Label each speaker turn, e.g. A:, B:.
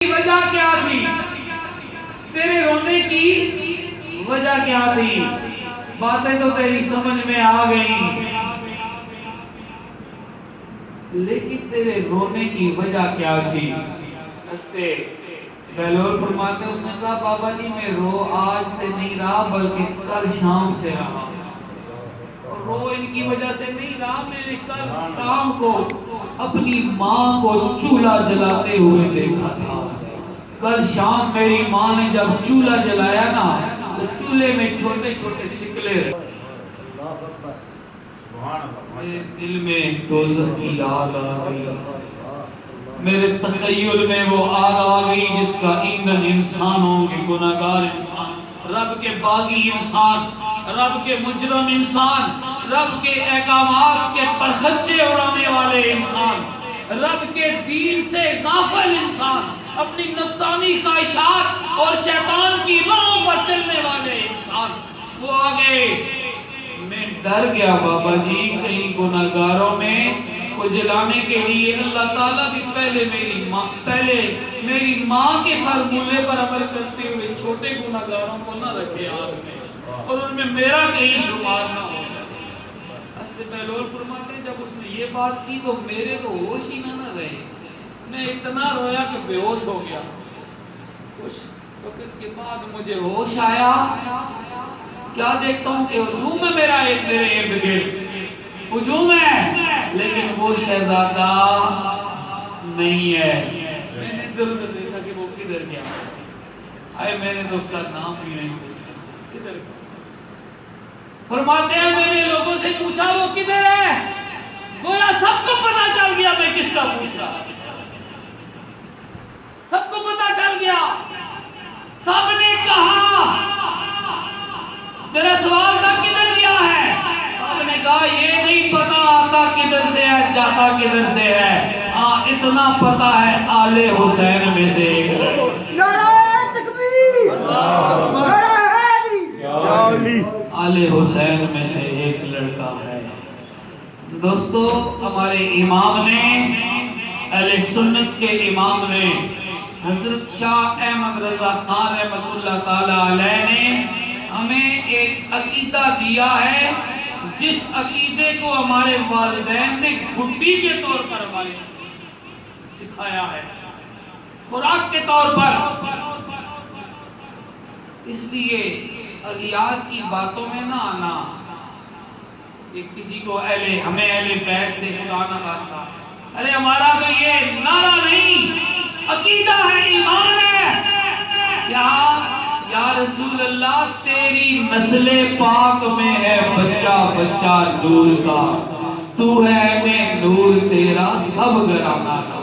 A: وجہ کیا تھی؟ تیرے رونے کی وجہ کیا تھی؟ باتیں تو تیری سمجھ میں آ گئیں، لیکن تیرے رونے کی وجہ کیا تھی؟ ہنستے بہلول فرماتے ہیں، اس نے کہا بابا جی میں رو آج سے نہیں رہا بلکہ کل شام سے رہا، اور رو ان کی وجہ سے نہیں رہا، میں نے کل شام کو اپنی ماں کو چولہا جلاتے ہوئے دیکھا تھا۔ کل شام میری ماں نے جب چولہا جلایا نا تو چولہے میں چھوٹے چھوٹے سکلے رہے، میرے دل میں دوزخ کی یاد آ گئی، میرے تخیل میں وہ آگ آ گئی جس کا ایندھن انسانوں کے گناہگار انسان، رب کے باغی انسان، رب کے مجرم انسان، رب کے احکامات کے پرخچے اڑانے والے انسان، رب کے دین سے غافل انسان، اپنی نفسانی خواہشات اور شیطان کی راہوں پر چلنے والے انسان، وہ آگے میں ڈر گیا بابا جی کہیں گناہگاروں میں کو جلانے کے لیے اللہ تعالیٰ بھی پہلے میری ماں کے فرمولے پر عمل کرتے ہوئے چھوٹے گناہگاروں کو نہ رکھے آگ میں اور ان میں میرا کہیں شمار نہ ہو جائے۔ حضرت بہلول فرماتے ہیں جب اس نے یہ بات کی تو میرے تو ہوش ہی نہ رہے، میں اتنا رویا کہ بے ہوش ہو گیا۔ کچھ وقت کے بعد مجھے ہوش آیا، کیا دیکھتا ہوں کہ ہجوم ہے میرا میرے ارد گرد، ہجوم ہے لیکن وہ شہزادہ نہیں ہے۔ میں نے ادھر ادھر دیکھا کہ وہ کدھر گیا، آئے میں نے تو اس کا نام بھی نہیں پوچھا، کدھر گیا؟ فرماتے ہیں میں نے لوگوں سے پوچھا وہ کدھر ہے، گویا سب کو پتا چل گیا میں کس کا پوچھ رہا، سب کو پتا چل گیا، سب نے کہا میرا سوال تھا کدھر گیا ہے، سب نے کہا یہ نہیں پتا آتا کدھر سے ہے جاتا کدھر سے ہے، ہاں اتنا پتا ہے آل حسین میں سے ایک لڑکا،
B: نعرہ تکبیر، نعرہ حیدری،
A: آل حسین میں سے ایک لڑکا ہے۔ دوستو ہمارے امام نے، اہل سنت کے امام نے، حضرت شاہ احمد رضا خان رحمۃ اللہ تعالی علیہ نے ہمیں ایک عقیدہ دیا ہے جس عقیدے کو ہمارے والدین نے گڈی کے طور پر ہمارے سکھایا ہے، خوراک کے طور پر۔ اس لیے اغیار کی باتوں میں نہ آنا کہ کسی کو ہمیں اہل بیت سے خدا نہ خواستہ، ارے ہمارا تو یہ نعرہ نہیں، عقیدہ ہے، ایمان ہے، کیا یا رسول اللہ تیری نسل پاک میں ہے بچہ بچہ نور کا، تو ہے نور تیرا سب گھرانہ کا۔